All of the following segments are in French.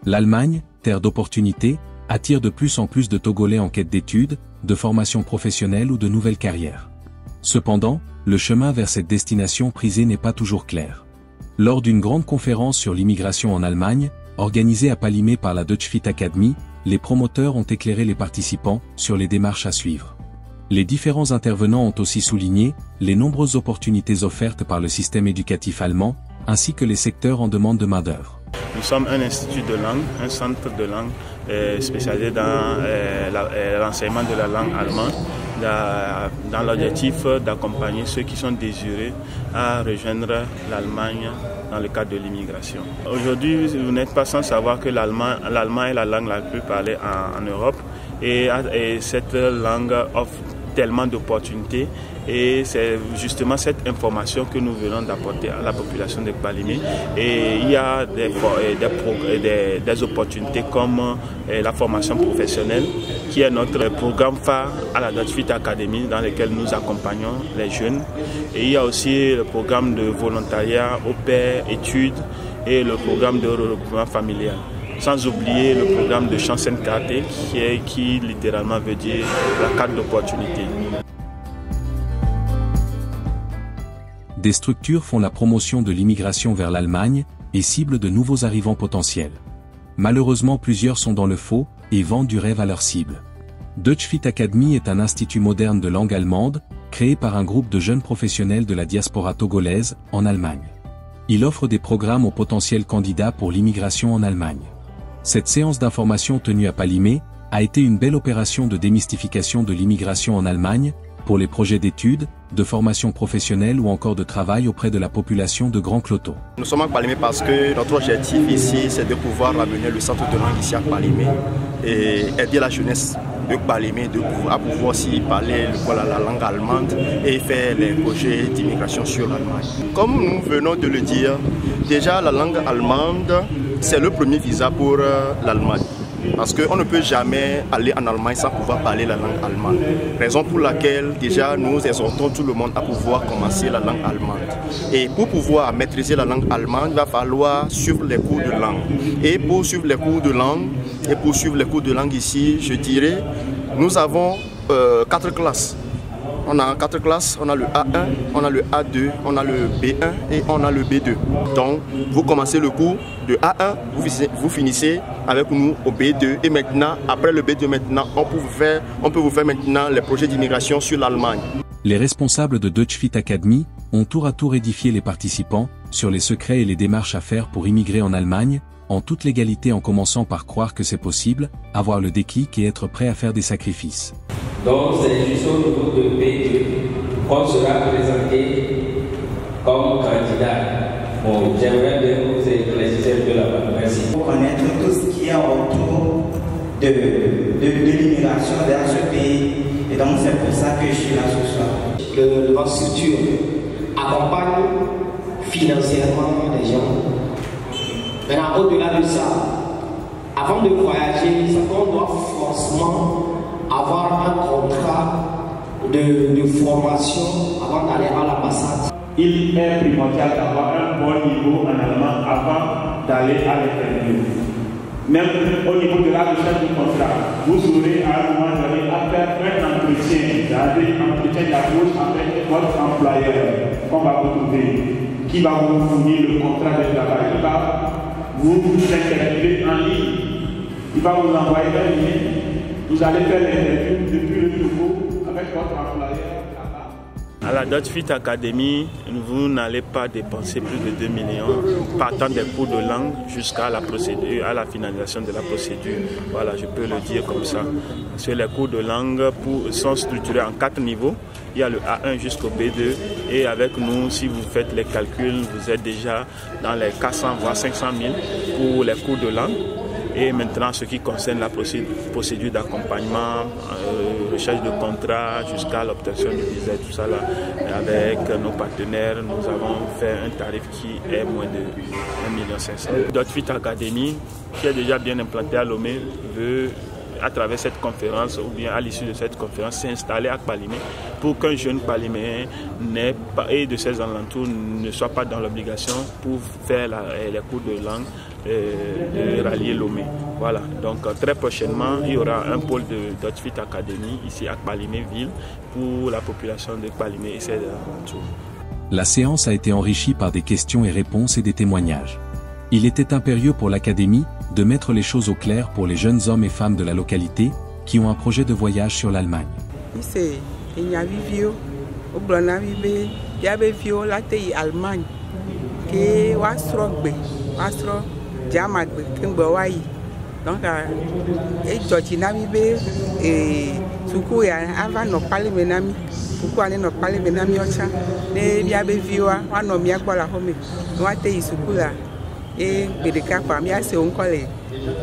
L'Allemagne, terre d'opportunités, attire de plus en plus de Togolais en quête d'études, de formation professionnelle ou de nouvelles carrières. Cependant, le chemin vers cette destination prisée n'est pas toujours clair. Lors d'une grande conférence sur l'immigration en Allemagne, organisée à Palimé par la Deutsche Fit Academy, les promoteurs ont éclairé les participants sur les démarches à suivre. Les différents intervenants ont aussi souligné les nombreuses opportunités offertes par le système éducatif allemand, ainsi que les secteurs en demande de main-d'œuvre. Nous sommes un institut de langue, un centre de langue spécialisé dans l'enseignement de la langue allemande, dans l'objectif d'accompagner ceux qui sont désireux à rejoindre l'Allemagne dans le cadre de l'immigration. Aujourd'hui, vous n'êtes pas sans savoir que l'allemand est la langue la plus parlée en Europe et cette langue offre tellement d'opportunités et c'est justement cette information que nous venons d'apporter à la population de Palimé. Et il y a des opportunités comme la formation professionnelle qui est notre programme phare à la Deutsche Fit Academy dans lequel nous accompagnons les jeunes. Et il y a aussi le programme de volontariat au pair, études et le programme de regroupement familial. Sans oublier le programme de Chancenkarte qui littéralement veut dire la carte d'opportunité. Des structures font la promotion de l'immigration vers l'Allemagne et ciblent de nouveaux arrivants potentiels. Malheureusement, plusieurs sont dans le faux et vendent du rêve à leur cible. Deutsche Fit Academy est un institut moderne de langue allemande, créé par un groupe de jeunes professionnels de la diaspora togolaise en Allemagne. Il offre des programmes aux potentiels candidats pour l'immigration en Allemagne. Cette séance d'information tenue à Palimé a été une belle opération de démystification de l'immigration en Allemagne, pour les projets d'études, de formation professionnelle ou encore de travail auprès de la population de Grand Cloto. Nous sommes à Palimé parce que notre objectif ici, c'est de pouvoir ramener le centre de langue ici à Palimé et aider la jeunesse de Palimé à pouvoir aussi parler la langue allemande et faire les projets d'immigration sur l'Allemagne. Comme nous venons de le dire, déjà la langue allemande, c'est le premier visa pour l'Allemagne. Parce qu'on ne peut jamais aller en Allemagne sans pouvoir parler la langue allemande. Raison pour laquelle déjà nous exhortons tout le monde à pouvoir commencer la langue allemande. Et pour pouvoir maîtriser la langue allemande, il va falloir suivre les cours de langue. Et pour suivre les cours de langue, ici, je dirais, nous avons 4 classes. On a 4 classes, on a le A1, on a le A2, on a le B1 et on a le B2. Donc, vous commencez le cours de A1, vous finissez avec nous au B2 et maintenant, après le B2 maintenant, on peut vous faire maintenant les projets d'immigration sur l'Allemagne. Les responsables de Deutsche Fit Academy ont tour à tour édifié les participants sur les secrets et les démarches à faire pour immigrer en Allemagne, en toute légalité en commençant par croire que c'est possible, avoir le déclic et être prêt à faire des sacrifices. Donc c'est jusqu'au niveau de B2 qu'on sera présenté comme candidat. Bon, j'aimerais bien que vous éclaircissiez un peu là-bas. Merci. Il faut connaître tout ce qui est autour de l'immigration vers ce pays. Et donc c'est pour ça que je suis là ce soir. Notre structure accompagne financièrement les gens. Maintenant, au-delà de ça, avant de voyager, on doit forcément avoir un contrat de formation avant d'aller à l'ambassade. Il est primordial d'avoir un bon niveau en allemand avant d'aller à l'interview. Même au niveau de la recherche du contrat, vous aurez à un moment donné à faire un entretien, c'est-à-dire un entretien d'approche avec votre employeur qu'on va vous trouver, qui va vous fournir le contrat de travail, qui va vous interviewer en ligne, il va vous envoyer un lien. Vous allez faire l'interview depuis le bureau avec votre employeur là-bas. À la Deutsche Fit Academy, vous n'allez pas dépenser plus de 2 millions, partant des cours de langue jusqu'à la procédure, à la finalisation de la procédure. Voilà, je peux le dire comme ça. Parce que les cours de langue sont structurés en 4 niveaux. Il y a le A1 jusqu'au B2 et avec nous, si vous faites les calculs, vous êtes déjà dans les 400 voire 500 000 pour les cours de langue. Et maintenant, ce qui concerne la procédure d'accompagnement, recherche de contrat jusqu'à l'obtention du visa, tout ça là, avec nos partenaires, nous avons fait un tarif qui est moins de 1,5 million. Deutsche Fit Academy, qui est déjà bien implanté à Lomé, veut à travers cette conférence ou bien à l'issue de cette conférence s'installer à Kpalimé pour qu'un jeune Kpaliméen et de ses alentours ne soit pas dans l'obligation pour faire les cours de langue de rallier Lomé. Voilà, donc très prochainement il y aura un pôle de Dutch Academy ici à Kpalimé ville pour la population de Kpalimé et ses alentours. La séance a été enrichie par des questions et réponses et des témoignages. Il était impérieux pour l'Académie de mettre les choses au clair pour les jeunes hommes et femmes de la localité qui ont un projet de voyage sur l'Allemagne. Donc, suku ya ava no Kpalimé nami suku ane no Kpalimé nami ocha ne bia be viwa wa no mia gbo la home no ate suku la e bedeka pa mia se on kole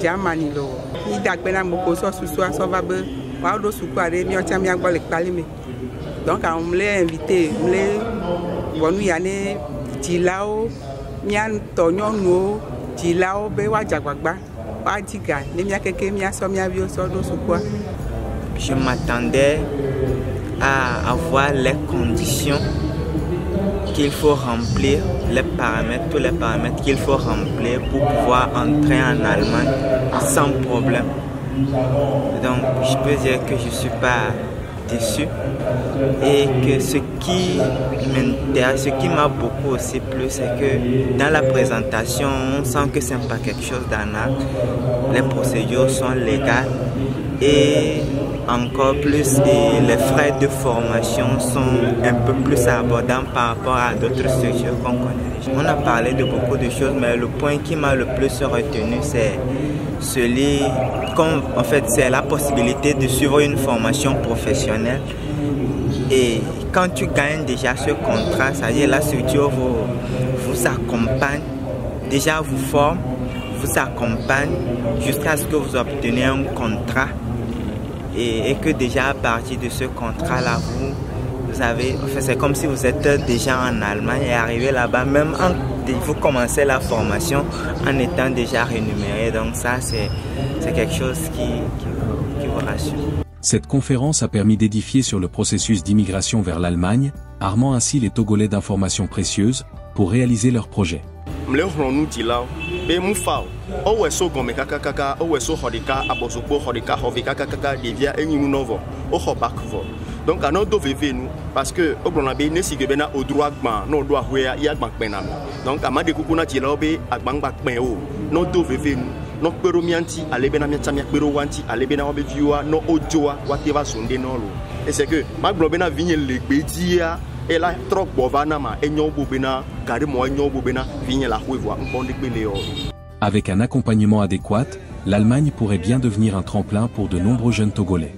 Germany lo ni dagbe na moko so susu aso va be wa do suku are mi ocha mia gbo le Kpalimé. Donc on me l'a invité me wonu ya ne dilao mia tonyo no dilao be wa jagbagba wa diga ne mia keke mia so mia bi o so do suku. Je m'attendais à avoir les conditions qu'il faut remplir, les paramètres, tous les paramètres qu'il faut remplir pour pouvoir entrer en Allemagne sans problème. Donc je peux dire que je ne suis pas déçu et que ce qui m'intéresse, ce qui m'a beaucoup aussi plu, c'est que dans la présentation, on sent que ce n'est pas quelque chose d'anarque, les procédures sont légales et encore plus les frais de formation sont un peu plus abordables par rapport à d'autres structures qu'on connaît. On a parlé de beaucoup de choses, mais le point qui m'a le plus retenu, c'est celui, en fait, c'est la possibilité de suivre une formation professionnelle. Et quand tu gagnes déjà ce contrat, c'est-à-dire la structure vous accompagne, déjà vous forme, vous accompagne jusqu'à ce que vous obteniez un contrat. Et que déjà à partir de ce contrat-là, vous avez, enfin, c'est comme si vous êtes déjà en Allemagne et arrivé là-bas, même vous commencez la formation en étant déjà rémunéré. Donc ça, c'est quelque chose qui vous rassure. Cette conférence a permis d'édifier sur le processus d'immigration vers l'Allemagne, armant ainsi les Togolais d'informations précieuses pour réaliser leurs projets. Donc à notre vévé nous parce que au plan B ne si que bena au droit gban no droit hoya ya gban penam donc à ma de kukuna ti lobe agban gban pen o no do vévé nous no pero mianti ale bena mianta mi pero wanti ale bena obe viwa no ojoa whatever sonde no lo et c'est que ma glo bena vigne legbe dia et là trop bovana ma enyo bo bena gare mo enyo bo bena vigne la huevoa on de beleo. Avec un accompagnement adéquat, l'Allemagne pourrait bien devenir un tremplin pour de nombreux jeunes Togolais.